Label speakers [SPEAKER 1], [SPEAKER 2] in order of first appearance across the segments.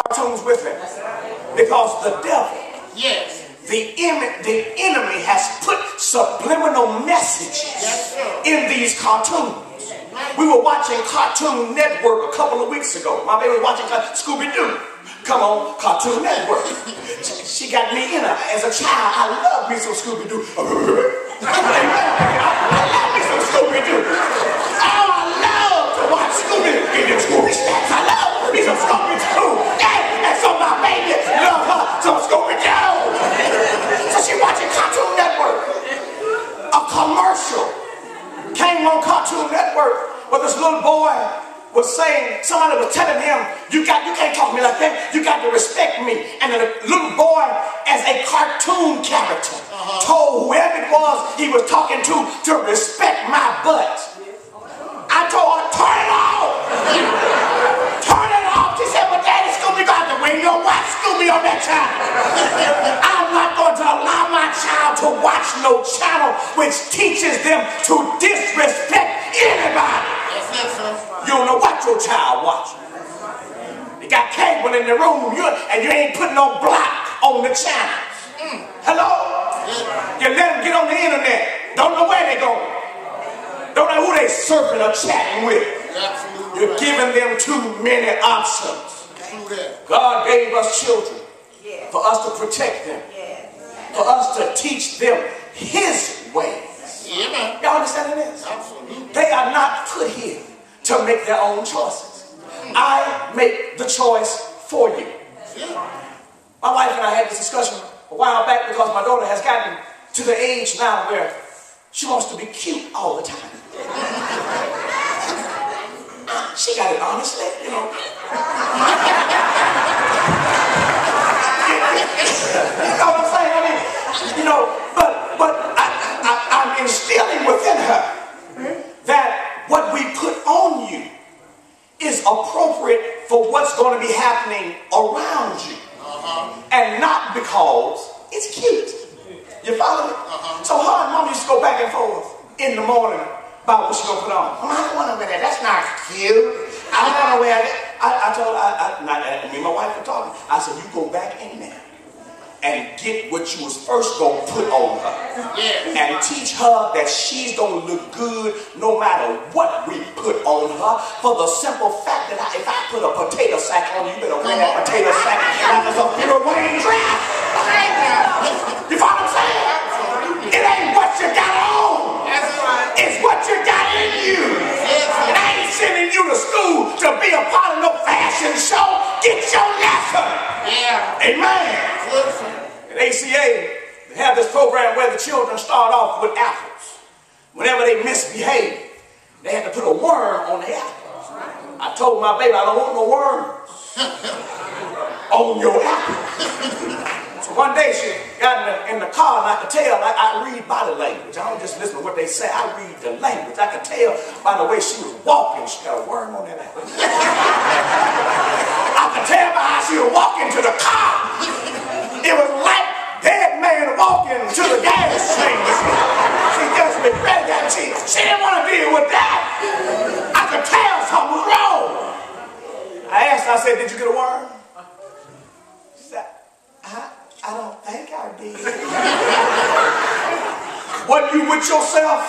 [SPEAKER 1] cartoons with me. Because the devil,
[SPEAKER 2] Yes.
[SPEAKER 1] the enemy has put subliminal messages in these cartoons. We were watching Cartoon Network a couple of weeks ago. My baby was watching Scooby-Doo. Come on, Cartoon Network. She got me in her. As a child, I love me some Scooby-Doo. I love me some Scooby-Doo. Oh, I love to watch Scooby-Doo. Get them Scooby snacks. I love me some Scooby-Doo. Yeah, and so my baby love her some Scooby-Doo. So she watching Cartoon Network. A commercial came on Cartoon Network where this little boy was saying, somebody was telling him, you can't talk to me like that, you got to respect me. And the little boy, as a cartoon character, told whoever it was he was talking to respect my butt. I told her, turn it off! Turn it off! She said, but Daddy, Scooby got to wait. You don't watch Scooby on that channel. I'm not going to allow my child to watch no channel which teaches them to disrespect anybody. You don't know what your child watching. You got cable in the room and you ain't putting no block on the channels. Hello? You let them get on the internet. Don't know where they going. Don't know who they surfing or chatting with. You're giving them too many options. God gave us children for us to protect them. For us to teach them His ways. Y'all understand this? They are not put here to make their own choices. I make the choice for you. My wife and I had this discussion a while back because my daughter has gotten to the age now where she wants to be cute all the time. She got it honestly, you know. You know what I'm saying? I mean, you know, but I'm instilling within her that what we put on you is appropriate for what's going to be happening around you. And not because it's cute. You follow me? So her and Mom used to go back and forth in the morning about what she's going to put on. I don't want to wear that. That's not cute. I don't want to wear that. I told her, me and my wife were talking. I said, you go back in there and get what you was first going to put on her. And teach her that she's going to look good no matter what we put on her, for the simple fact that if I put a potato sack on you, you better wear that potato sack like it's a Wayne dress. You follow what I'm saying? It ain't what you got on. It's what you got in you. And I ain't sending you to school to be a part of no fashion show. Get your lesson. Amen. At ACA, they have this program where the children start off with apples. Whenever they misbehave, they had to put a worm on the apple. I told my baby, I don't want no worms on your apple. So one day she got in the car and I could tell, I read body language. I don't just listen to what they say, I read the language. I could tell by the way she was walking, she got a worm on that apple. I could tell by how she was walking to the car. It was like dead man walking to the gas station. She just been ready that she didn't want to deal with that. I could tell something was wrong. I asked her, I said, did you get a worm? She said, I don't think I did. Wasn't you with yourself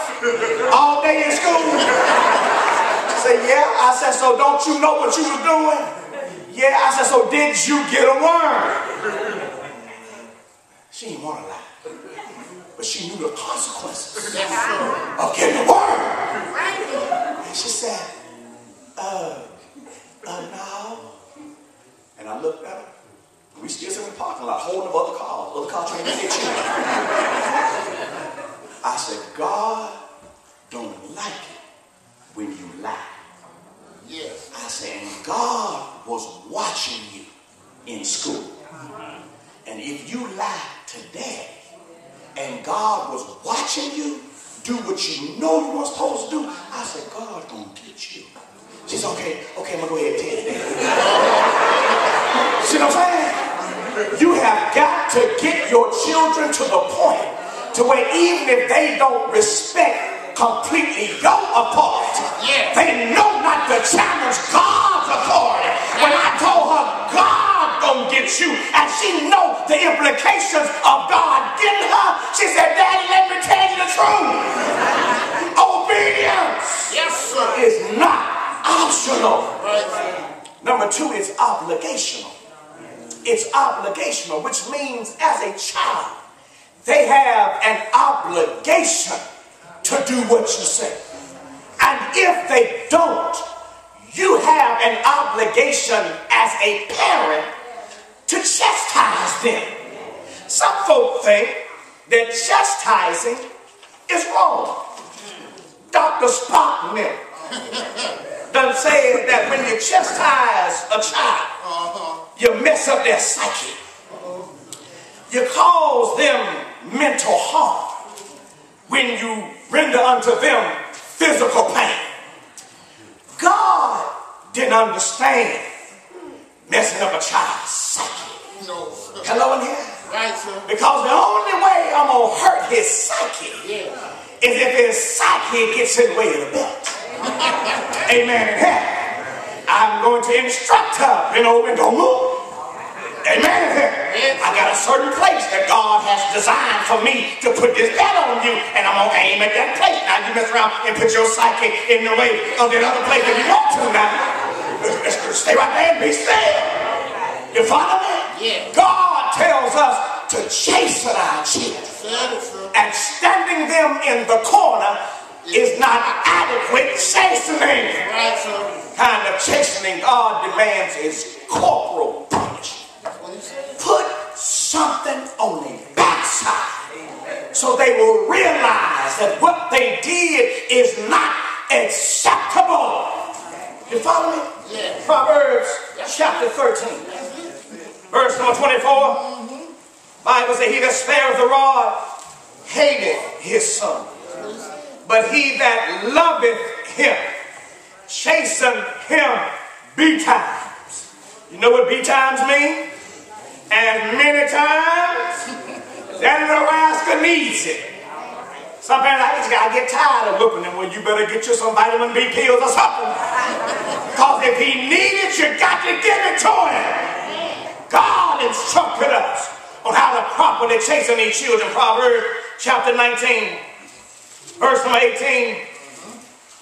[SPEAKER 1] all day in school? She said, yeah. I said, so don't you know what you was doing? Yeah. I said, so did you get a worm? She didn't want to lie, but she knew the consequences of getting a worm. And she said, no. And I looked at her. We still in the parking lot holding up other cars trying to get you. I said, God don't like it when you lie. I said, and God was watching you in school. And if you lie today and God was watching you do what you know you weren't supposed to do, I said, God gonna get you. She said, okay, I'm gonna go ahead and tell you that. See what I'm saying? You have got to get your children to the point to where even if they don't respect completely your authority, they know not to challenge God's authority. When I told her God with you, and she knows the implications of God getting her. She said, Daddy, let me tell you the truth. Obedience is not optional. Number two, it's obligational. It's obligational, which means as a child, they have an obligation to do what you say. And if they don't, you have an obligation as a parent to chastise them. Some folk think that chastising is wrong. Dr. Spock done said that when you chastise a child, you mess up their psyche. You cause them mental harm when you render unto them physical pain. God didn't understand messing up a child's psyche. Hello in here?
[SPEAKER 2] Right, sir.
[SPEAKER 1] Because the only way I'm going to hurt his psyche is if his psyche gets in the way of the belt. Amen. I'm going to instruct her, don't move. Amen. I got a certain place that God has designed for me to put this belt on you, and I'm going to aim at that place. Now you mess around and put your psyche in the way of that other place if you want to now. Stay right there and be still. You follow me?
[SPEAKER 2] Yeah.
[SPEAKER 1] God tells us to chasten our children, and standing them in the corner is not adequate chastening.
[SPEAKER 2] Right, sir.
[SPEAKER 1] Kind of chastening God demands is corporal punishment. Put something on their backside so they will realize that what they did is not acceptable. You follow me?
[SPEAKER 2] Yeah.
[SPEAKER 1] Proverbs chapter 13, verse number 24. Bible says, he that spareth the rod hateth his son, but he that loveth him chasten him betimes. You know what betimes mean? As many times that the rascal needs it. Sometimes I just gotta get tired of looking at him. Well, you better get you some vitamin B pills or something. Because if he needs it, you got to give it to him. God instructed us on how to properly chasten these children. Proverbs chapter 19, verse number 18.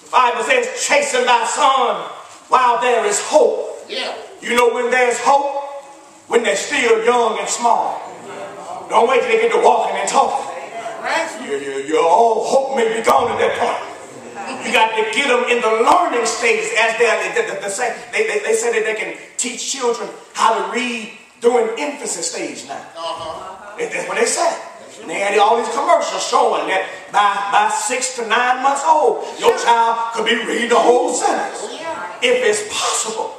[SPEAKER 1] The Bible says, chasten thy son while there is hope. You know when there's hope? When they're still young and small. Don't wait till they get to walking and talking. Your all hope may be gone at that point. You got to get them in the learning stages. As they say that they can teach children how to read during infancy stage now. That's what they say. And they had all these commercials showing that by 6 to 9 months old, your child could be reading the whole sentence. If it's possible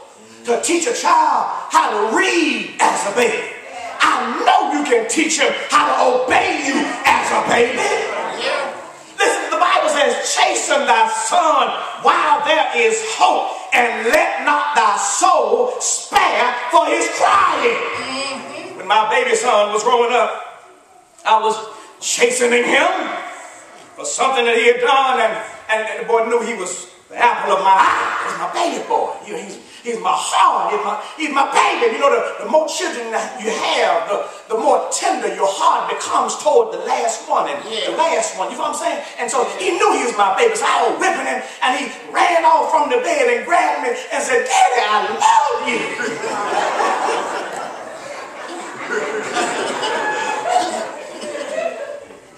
[SPEAKER 1] to teach a child how to read as a baby, I know you can teach him how to obey you as a baby. Listen, the Bible says, chasten thy son while there is hope, and let not thy soul spare for his crying. When my baby son was growing up, I was chastening him for something that he had done, and the boy knew he was the apple of my eye. He was my baby boy. He's my heart. He's my baby. You know, the more children that you have, the more tender your heart becomes toward the last one and the last one. You know what I'm saying? And so he knew he was my baby. So I was whipping him, and he ran off from the bed and grabbed me and said, Daddy, I love you.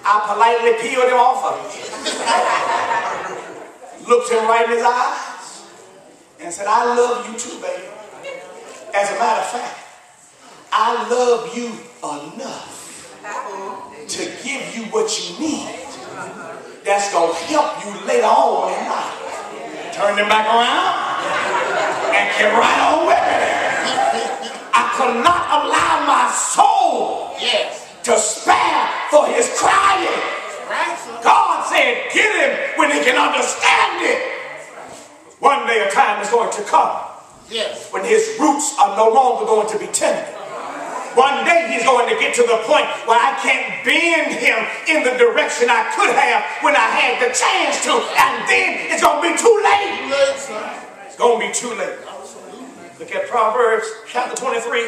[SPEAKER 1] I politely peeled him off of him. Looked him right in his eyes and said, I love you too, baby. As a matter of fact, I love you enough to give you what you need that's going to help you later on in life. Turned him back around and kept right on with it. I could not allow my soul to spare for his crying. God said, get him when he can understand it. One day a time is going to come when his roots are no longer going to be tender. One day he's going to get to the point where I can't bend him in the direction I could have when I had the chance to. And then it's going to be too late. It's going to be too late. Look at Proverbs chapter 23.